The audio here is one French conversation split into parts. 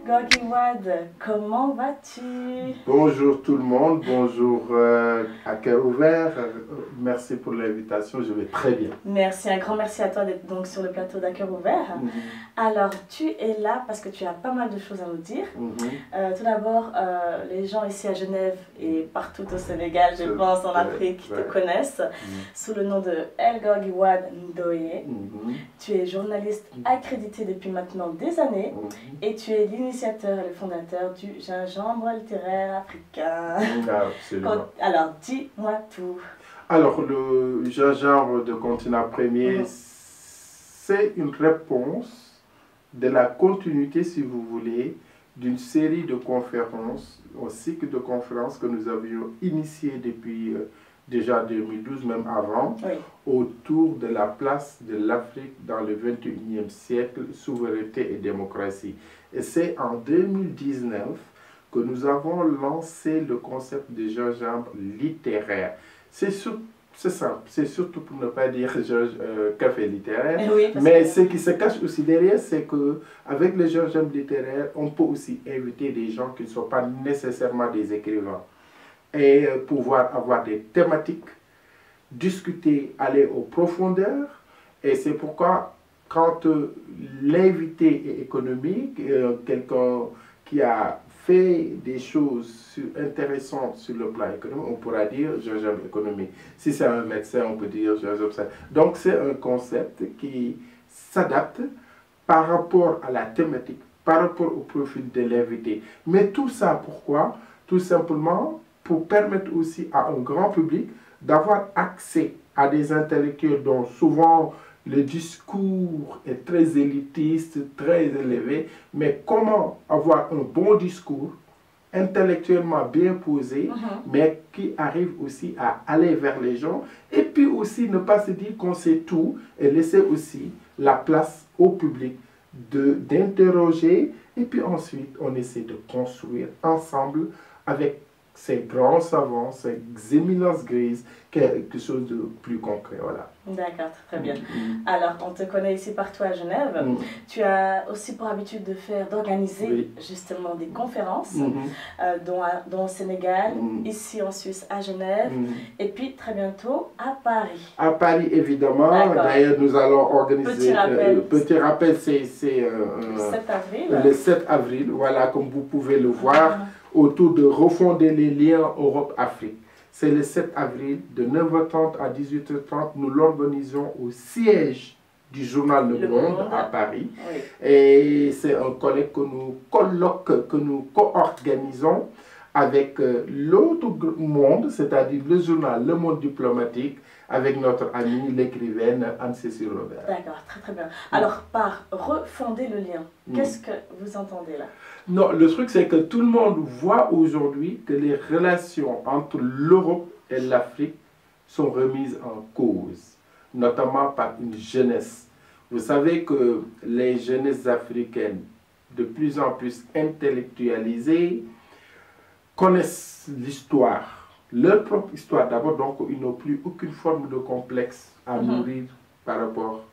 Gorgui Wade, comment vas-tu? Bonjour tout le monde, bonjour à cœur ouvert. Merci pour l'invitation, je vais très bien. Merci, un grand merci à toi d'être donc sur le plateau d'À cœur ouvert. Alors, tu es là parce que tu as pas mal de choses à nous dire. Tout d'abord, les gens ici à Genève et partout au Sénégal, je pense en Afrique, te connaissent sous le nom de El Gorgui Wade Ndoye. Tu es journaliste accrédité depuis maintenant des années et tu es l'initiateur et le fondateur du gingembre littéraire africain. Alors, dis-moi tout. Alors, le gingembre de continent premier, c'est une réponse de la continuité, si vous voulez, d'une série de conférences, un cycle de conférences que nous avions initié depuis déjà 2012, même avant, autour de la place de l'Afrique dans le 21e siècle, souveraineté et démocratie. Et c'est en 2019 que nous avons lancé le concept de gingembre littéraire. C'est simple, c'est surtout pour ne pas dire café littéraire, mais ce qui se cache aussi derrière, c'est qu'avec le gingembre littéraire, on peut aussi inviter des gens qui ne sont pas nécessairement des écrivains et pouvoir avoir des thématiques, discuter, aller aux profondeurs. Et c'est pourquoi quand l'invité est économique, quelqu'un qui a fait des choses intéressantes sur le plan économique, on pourra dire gingembre économique. Si c'est un médecin, on peut dire gingembre. Donc c'est un concept qui s'adapte par rapport à la thématique, par rapport au profil de l'invité. Mais tout ça, pourquoi? Tout simplement pour permettre aussi à un grand public d'avoir accès à des intellectuels dont souvent le discours est très élitiste, très élevé, mais comment avoir un bon discours, intellectuellement bien posé, mais qui arrive aussi à aller vers les gens, et puis aussi ne pas se dire qu'on sait tout, et laisser aussi la place au public d'interroger, et puis ensuite on essaie de construire ensemble avec ces grands savants, ces éminences grises, quelque chose de plus concret, voilà. D'accord, très bien. Alors, on te connaît ici partout à Genève. Tu as aussi pour habitude d'organiser justement des conférences, dont au Sénégal, ici en Suisse, à Genève, et puis très bientôt à Paris. À Paris, évidemment. D'ailleurs, nous allons organiser... Petit rappel, c'est le 7 avril. Le 7 avril, voilà, comme vous pouvez le voir, autour de refonder les liens Europe-Afrique. C'est le 7 avril, de 9h30 à 18h30. Nous l'organisons au siège du journal Le Monde à Paris. Et c'est un colloque que nous co-organisons avec l'autre monde, c'est-à-dire le journal Le Monde diplomatique, avec notre amie, l'écrivaine Anne-Cécile Robert. D'accord, très très bien. Alors, par refonder le lien, qu'est-ce que vous entendez là? Non, le truc c'est que tout le monde voit aujourd'hui que les relations entre l'Europe et l'Afrique sont remises en cause, notamment par une jeunesse. Vous savez que les jeunesses africaines, de plus en plus intellectualisées, connaissent l'histoire, leur propre histoire d'abord, donc ils n'ont plus aucune forme de complexe à nourrir par rapport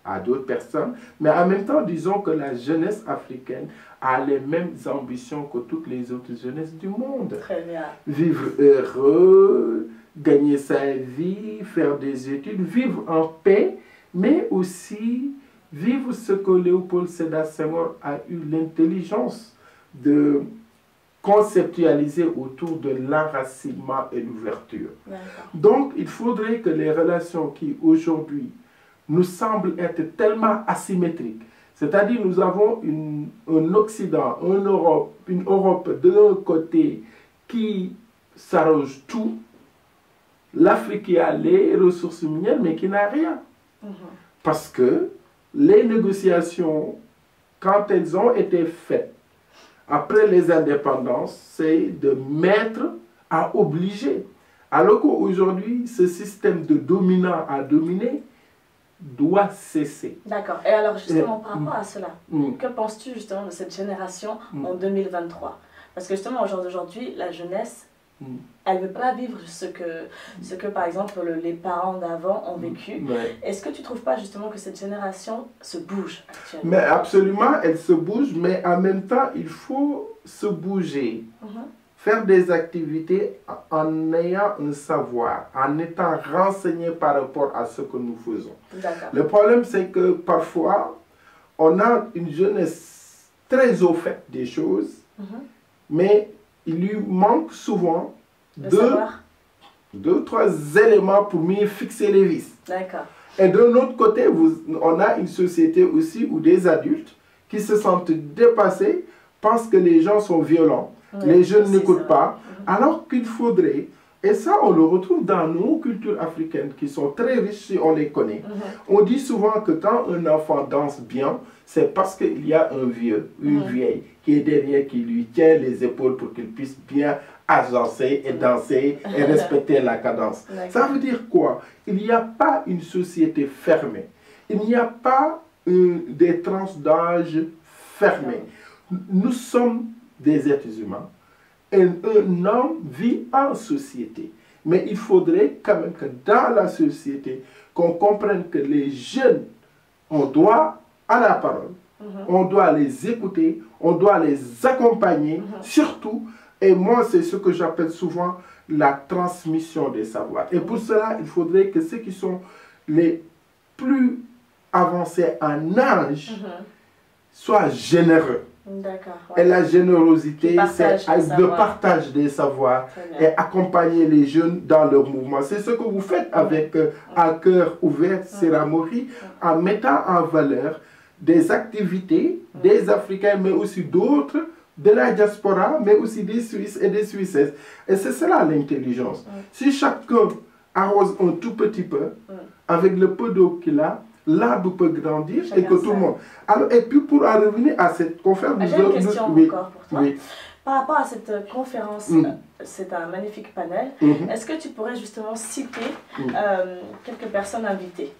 à d'autres personnes, mais en même temps, disons que la jeunesse africaine a les mêmes ambitions que toutes les autres jeunesses du monde. Très bien. Vivre heureux, gagner sa vie, faire des études, vivre en paix, mais aussi vivre ce que Léopold Sédar Senghor a eu l'intelligence de conceptualiser autour de l'enracinement et l'ouverture. Donc, il faudrait que les relations qui aujourd'hui nous semblent être tellement asymétriques, c'est-à-dire nous avons un Occident, une Europe de l'autre côté qui s'arroge tout, l'Afrique qui a les ressources minières mais qui n'a rien. Parce que les négociations, quand elles ont été faites, après les indépendances, c'est de mettre à obliger. Alors qu'aujourd'hui, ce système de dominant à dominer doit cesser. D'accord. Et alors justement, par rapport à cela, que penses-tu justement de cette génération en 2023? Parce que justement, au jour d'aujourd'hui, la jeunesse elle ne veut pas vivre ce que par exemple, les parents d'avant ont vécu. Est-ce que tu ne trouves pas justement que cette génération se bouge actuellement? Mais absolument, elle se bouge, mais en même temps, il faut se bouger. Faire des activités en ayant un savoir, en étant renseigné par rapport à ce que nous faisons. Le problème, c'est que parfois, on a une jeunesse très au fait des choses, mais il lui manque souvent deux, trois éléments pour mieux fixer les vis. Et de l'autre côté, on a une société aussi où des adultes qui se sentent dépassés pensent que les gens sont violents, les jeunes n'écoutent pas, alors qu'il faudrait, et ça on le retrouve dans nos cultures africaines qui sont très riches si on les connaît. On dit souvent que quand un enfant danse bien, c'est parce qu'il y a un vieux, une vieille qui est derrière, qui lui tient les épaules pour qu'il puisse bien agencer et danser et respecter la cadence. Ça veut dire quoi? Il n'y a pas une société fermée. Il n'y a pas des tranches d'âge fermées. Nous sommes des êtres humains et un homme vit en société. Mais il faudrait quand même que dans la société, qu'on comprenne que les jeunes, on doit à la parole, on doit les écouter, on doit les accompagner, surtout. Et moi, c'est ce que j'appelle souvent la transmission des savoirs. Et pour cela, il faudrait que ceux qui sont les plus avancés en âge soient généreux. Et la générosité, c'est le partage des savoirs et accompagner les jeunes dans leur mouvement. C'est ce que vous faites avec À Cœur Ouvert Séramori, en mettant en valeur des activités des Africains, mais aussi d'autres, de la diaspora, mais aussi des Suisses et des Suissesses. Et c'est cela l'intelligence. Si chacun arrose un tout petit peu, avec le peu d'eau qu'il a, l'arbre peut grandir et que tout le monde... Alors, et puis pour en revenir à cette conférence... J'ai une question encore pour toi. Par rapport à cette conférence, c'est un magnifique panel. Est-ce que tu pourrais justement citer quelques personnes invitées?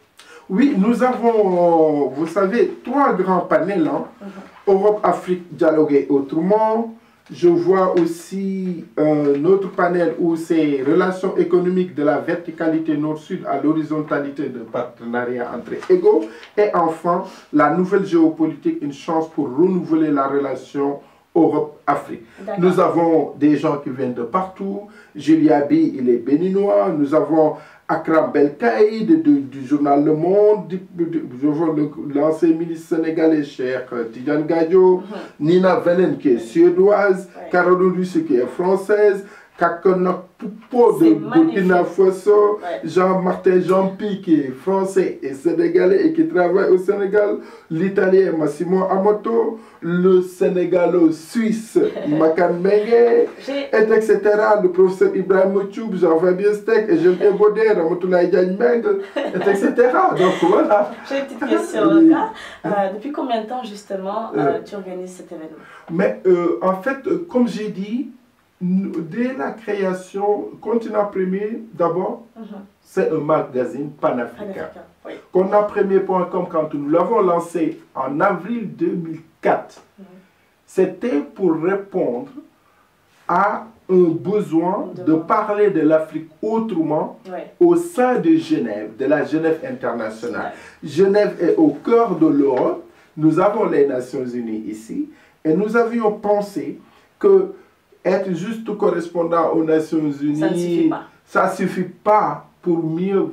Oui, nous avons, vous savez, 3 grands panels. Europe, Afrique, dialoguer autrement. Je vois aussi un autre panel où c'est relations économiques de la verticalité nord-sud à l'horizontalité de partenariat entre égaux. Et enfin, la nouvelle géopolitique, une chance pour renouveler la relation Europe-Afrique. Nous avons des gens qui viennent de partout. Julia B, il est béninois. Nous avons Akram Belkaïd du journal Le Monde, l'ancien ministre sénégalais, cher Tidiane Gadio, Nina Velen qui est suédoise, Caroline Russe qui est française, Kakona Poupo de Burkina Faso, Jean-Martin Jean-Pi qui est français et sénégalais et qui travaille au Sénégal, l'Italien Massimo Amoto, le Sénégalo-Suisse Makan Mengue, etc. Le professeur Ibrahim Moutchoub, Jean-Fabien Steck et Jean Ebodé, Ramotoulaye Diagne Mengue, etc. Donc voilà. J'ai une petite question, Lucas. Depuis combien de temps justement tu organises cet événement? Mais en fait, comme j'ai dit, dès la création, Continent Premier, d'abord, c'est un magazine panafricain. Qu'on a premier.com, quand nous l'avons lancé en avril 2004, c'était pour répondre à un besoin de parler de l'Afrique autrement au sein de Genève, de la Genève internationale. Genève est au cœur de l'Europe, nous avons les Nations Unies ici, et nous avions pensé que être juste correspondant aux Nations Unies, ça ne suffit pas pour mieux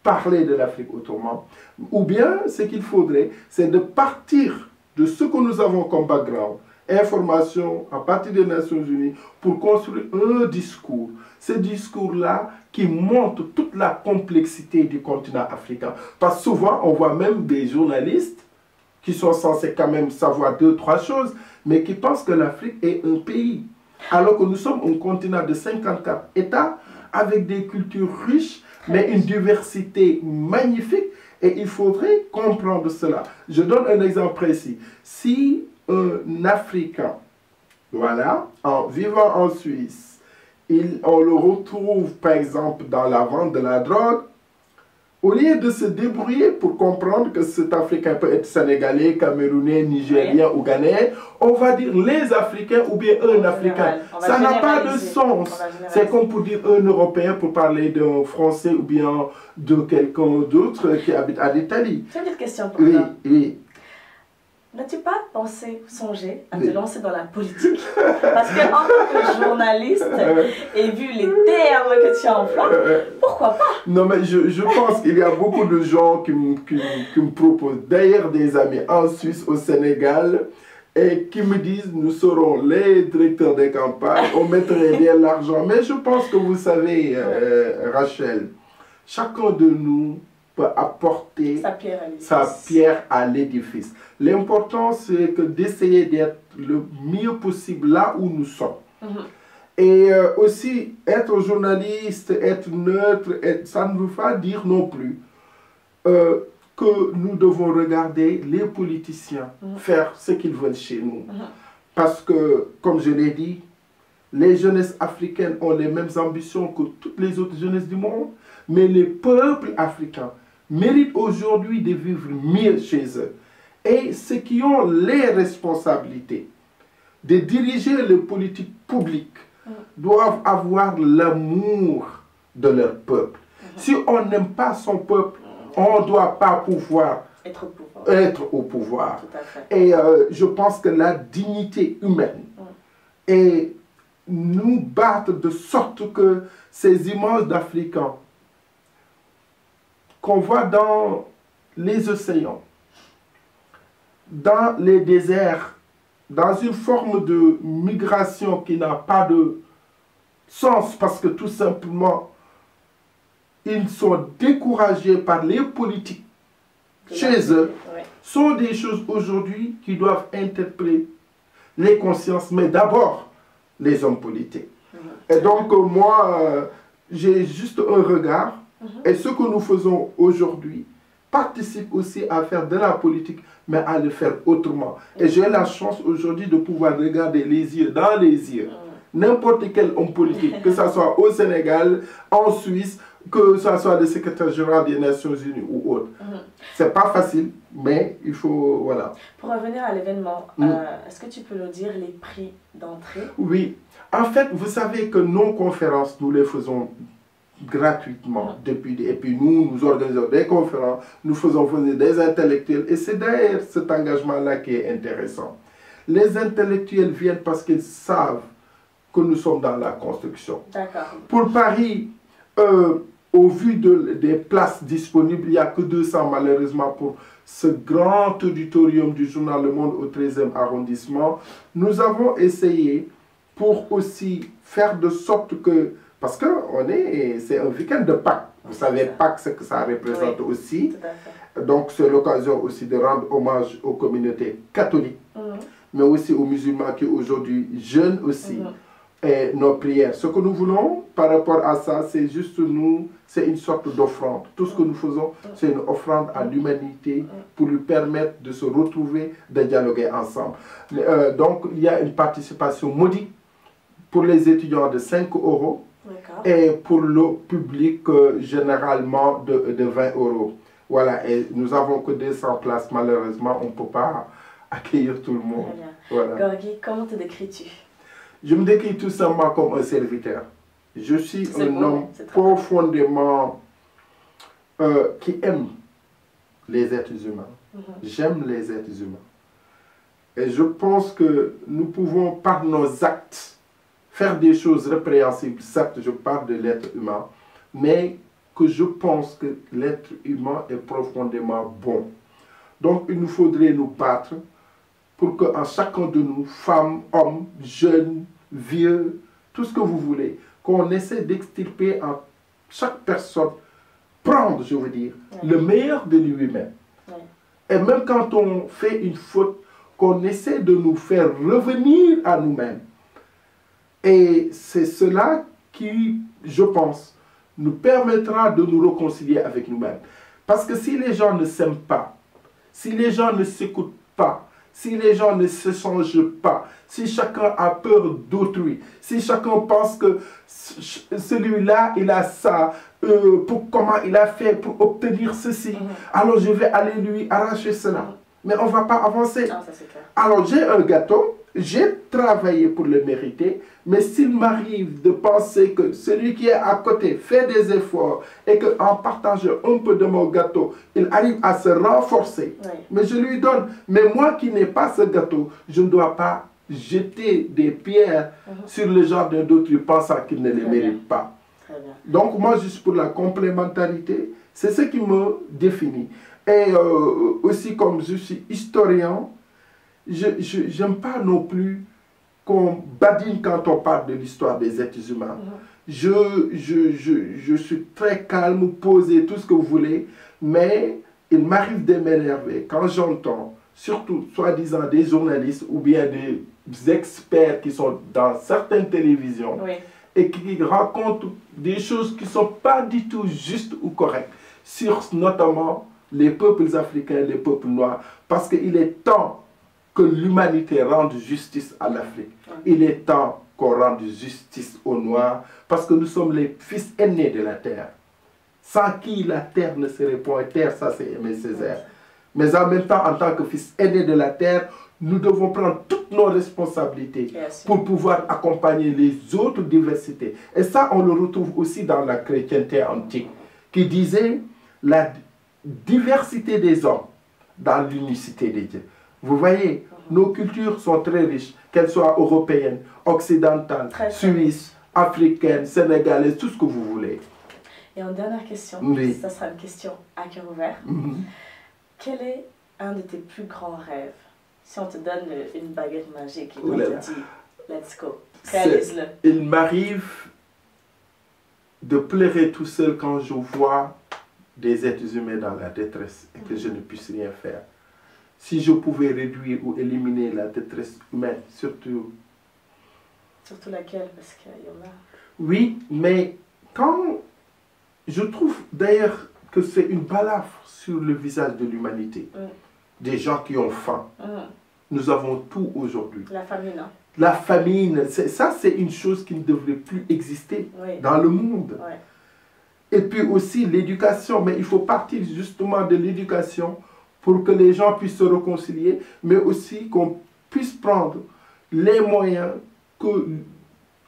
parler de l'Afrique autrement. Ou bien, ce qu'il faudrait, c'est de partir de ce que nous avons comme background, information à partir des Nations Unies, pour construire un discours. Ce discours-là qui montre toute la complexité du continent africain. Parce que souvent, on voit même des journalistes qui sont censés quand même savoir 2, 3 choses, mais qui pensent que l'Afrique est un pays. Alors que nous sommes un continent de 54 États avec des cultures riches, mais une diversité magnifique. Et il faudrait comprendre cela. Je donne un exemple précis. Si un Africain, voilà, en vivant en Suisse, on le retrouve par exemple dans la vente de la drogue, au lieu de se débrouiller pour comprendre que cet Africain peut être sénégalais, camerounais, nigérien ou ghanéen, on va dire les Africains ou bien un Africain. Ça n'a pas de sens. C'est comme pour dire un Européen pour parler d'un Français ou bien de quelqu'un d'autre qui habite en Italie. J'ai une petite question pour toi. Oui. N'as-tu pas pensé, songé à te lancer dans la politique? Parce que en tant que journaliste, et vu les termes que tu emploies, pourquoi pas? Non, mais je pense qu'il y a beaucoup de gens qui me proposent, d'ailleurs des amis en Suisse, au Sénégal, et qui me disent, nous serons les directeurs des campagnes, on mettrait bien l'argent. Mais je pense que vous savez, Rachel, chacun de nous peut apporter sa pierre à l'édifice. L'important, c'est que d'essayer d'être le mieux possible là où nous sommes. Et aussi, être journaliste, être neutre, ça ne veut pas dire non plus que nous devons regarder les politiciens faire ce qu'ils veulent chez nous. Parce que, comme je l'ai dit, les jeunesses africaines ont les mêmes ambitions que toutes les autres jeunesses du monde, mais les peuples africains méritent aujourd'hui de vivre mieux chez eux. Et ceux qui ont les responsabilités de diriger les politiques publiques doivent avoir l'amour de leur peuple. Si on n'aime pas son peuple, on ne doit pas pouvoir être au pouvoir. Et je pense que la dignité humaine et nous battre de sorte que ces images d'Africains qu'on voit dans les océans, dans les déserts, dans une forme de migration qui n'a pas de sens parce que tout simplement, ils sont découragés par les politiques chez eux, sont des choses aujourd'hui qui doivent interpeller les consciences, mais d'abord les hommes politiques. Et donc moi, j'ai juste un regard, et ce que nous faisons aujourd'hui participe aussi à faire de la politique, mais à le faire autrement. Et j'ai la chance aujourd'hui de pouvoir regarder les yeux dans les yeux n'importe quel homme politique, que ce soit au Sénégal, en Suisse, que ce soit le secrétaire général des Nations Unies ou autre. C'est pas facile, mais il faut, voilà. Pour revenir à l'événement, est-ce que tu peux nous dire les prix d'entrée? Oui. En fait, vous savez que nos conférences, nous les faisons gratuitement depuis, et puis nous organisons des conférences, nous faisons venir des intellectuels, et c'est d'ailleurs cet engagement-là qui est intéressant. Les intellectuels viennent parce qu'ils savent que nous sommes dans la construction. Pour Paris, au vu des places disponibles, il n'y a que 200 malheureusement pour ce grand auditorium du journal Le Monde au 13e arrondissement. Nous avons essayé pour aussi faire de sorte que, parce que c'est un week-end de Pâques, vous savez Pâques ce que ça représente aussi, donc c'est l'occasion aussi de rendre hommage aux communautés catholiques, mais aussi aux musulmans qui aujourd'hui jeûnent aussi. Et nos prières. Ce que nous voulons par rapport à ça, c'est juste nous, c'est une sorte d'offrande. Tout ce que nous faisons, c'est une offrande à l'humanité pour lui permettre de se retrouver, de dialoguer ensemble. Donc, il y a une participation modique pour les étudiants de 5 € et pour le public généralement de 20 €. Voilà, et nous n'avons que 200 places. Malheureusement, on ne peut pas accueillir tout le monde. Voilà. Gorgui, comment te décris-tu? Je me décris tout simplement comme un serviteur. Je suis un homme profondément qui aime les êtres humains. J'aime les êtres humains. Et je pense que nous pouvons, par nos actes, faire des choses répréhensibles. Certes, je parle de l'être humain, mais que je pense que l'être humain est profondément bon. Donc, il nous faudrait nous battre pour qu'en chacun de nous, femmes, hommes, jeunes, vieux, tout ce que vous voulez, qu'on essaie d'extirper en chaque personne, prendre, je veux dire, le meilleur de lui-même. Et même quand on fait une faute, qu'on essaie de nous faire revenir à nous-mêmes. Et c'est cela qui, je pense, nous permettra de nous réconcilier avec nous-mêmes. Parce que si les gens ne s'aiment pas, si les gens ne s'écoutent pas, si les gens ne se changent pas, si chacun a peur d'autrui, si chacun pense que celui-là, il a ça, comment il a fait pour obtenir ceci, alors je vais aller lui arracher cela. Mais on ne va pas avancer. Ah, ça, c'est clair. Alors j'ai un gâteau, j'ai travaillé pour le mériter, mais s'il m'arrive de penser que celui qui est à côté fait des efforts et qu'en partageant un peu de mon gâteau, il arrive à se renforcer, Oui. mais je lui donne. Mais moi qui n'ai pas ce gâteau, je ne dois pas jeter des pierres sur le jardin d'autrui pensant qu'il ne les mérite pas. Très bien. Donc moi, je suis pour la complémentarité, c'est ce qui me définit. Et aussi comme je suis historien, je n'aime pas non plus qu'on badine quand on parle de l'histoire des êtres humains. Je suis très calme, posé, tout ce que vous voulez, mais il m'arrive de m'énerver quand j'entends, surtout soi-disant des journalistes ou bien des experts qui sont dans certaines télévisions et qui racontent des choses qui ne sont pas du tout justes ou correctes, sur notamment les peuples africains et les peuples noirs, parce qu'il est temps que l'humanité rende justice à l'Afrique. Il est temps qu'on rende justice aux Noirs, parce que nous sommes les fils aînés de la terre, sans qui la terre ne serait point terre. Ça c'est Aimé Césaire. Mais en même temps, en tant que fils aînés de la terre, nous devons prendre toutes nos responsabilités pour pouvoir accompagner les autres diversités. Et ça, on le retrouve aussi dans la chrétienté antique, qui disait la diversité des hommes dans l'unicité des dieux. Vous voyez, nos cultures sont très riches, qu'elles soient européennes, occidentales, suisses, africaines, sénégalaises, tout ce que vous voulez. Et en dernière question, ça sera une question à cœur ouvert. Quel est un de tes plus grands rêves? Si on te donne une baguette magique et on te dit, let's go, réalise-le. Il m'arrive de pleurer tout seul quand je vois des êtres humains dans la détresse et que je ne puisse rien faire. Si je pouvais réduire ou éliminer la détresse humaine, surtout... Surtout laquelle? Parce qu'il y en a... Oui, mais quand... Je trouve d'ailleurs que c'est une balafre sur le visage de l'humanité. Des gens qui ont faim. Nous avons tout aujourd'hui. La famine, hein? La famine, ça c'est une chose qui ne devrait plus exister dans le monde. Et puis aussi l'éducation, mais il faut partir justement de l'éducation pour que les gens puissent se réconcilier, mais aussi qu'on puisse prendre les moyens que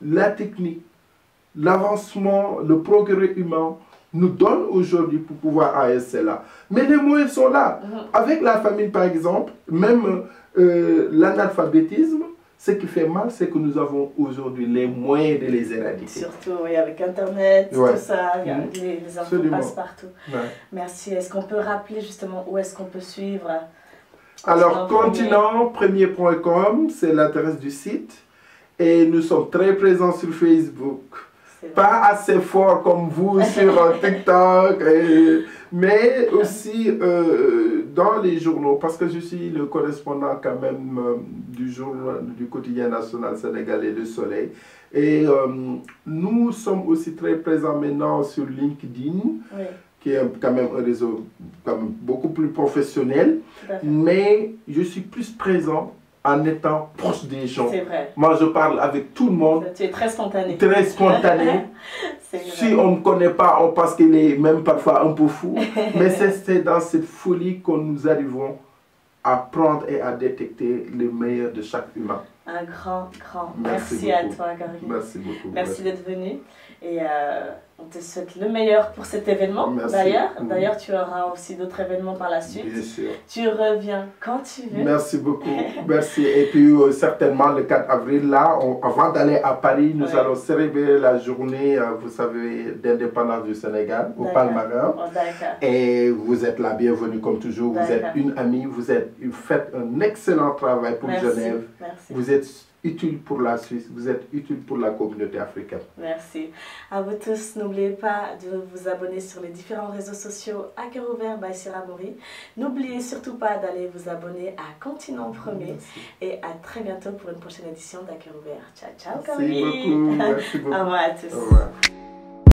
la technique, l'avancement, le progrès humain nous donne aujourd'hui pour pouvoir arrêter cela. Mais les moyens sont là. Avec la famine par exemple, même l'analphabétisme, ce qui fait mal, c'est que nous avons aujourd'hui les moyens de les éradiquer. Surtout avec Internet, tout ça, les infos passent partout. Merci. Est-ce qu'on peut rappeler justement où est-ce qu'on peut suivre? Alors, continentpremier.com, c'est l'adresse du site. Et nous sommes très présents sur Facebook. Pas assez fort comme vous sur TikTok, mais aussi dans les journaux, parce que je suis le correspondant quand même du quotidien national sénégalais Le Soleil. Et nous sommes aussi très présents maintenant sur LinkedIn, qui est quand même un réseau quand même beaucoup plus professionnel, mais je suis plus présent en étant proche des gens. C'est vrai. Moi, je parle avec tout le monde. Tu es très spontané. Très spontané. Si on ne me connaît pas, on pense qu'il est même parfois un peu fou. Mais c'est dans cette folie que nous arrivons à prendre et à détecter le meilleur de chaque humain. Un grand merci à toi, Gary. Merci beaucoup. Merci d'être venu. Et on te souhaite le meilleur pour cet événement. D'ailleurs, tu auras aussi d'autres événements par la suite. Bien sûr. Tu reviens quand tu veux. Merci beaucoup. Merci. Et puis certainement le 4 avril, là, avant d'aller à Paris, nous allons célébrer la journée, vous savez, d'indépendance du Sénégal, au Palmarin. Et vous êtes la bienvenue comme toujours. Vous êtes une amie, vous faites un excellent travail pour Genève. Merci. Vous êtes utile pour la Suisse, vous êtes utile pour la communauté africaine. Merci. À vous tous, n'oubliez pas de vous abonner sur les différents réseaux sociaux à cœur ouvert by Sira Mori. N'oubliez surtout pas d'aller vous abonner à Continent Premier. Et à très bientôt pour une prochaine édition d'À cœur ouvert. Ciao, ciao, Merci beaucoup. Merci beaucoup. Au revoir à tous. Au revoir.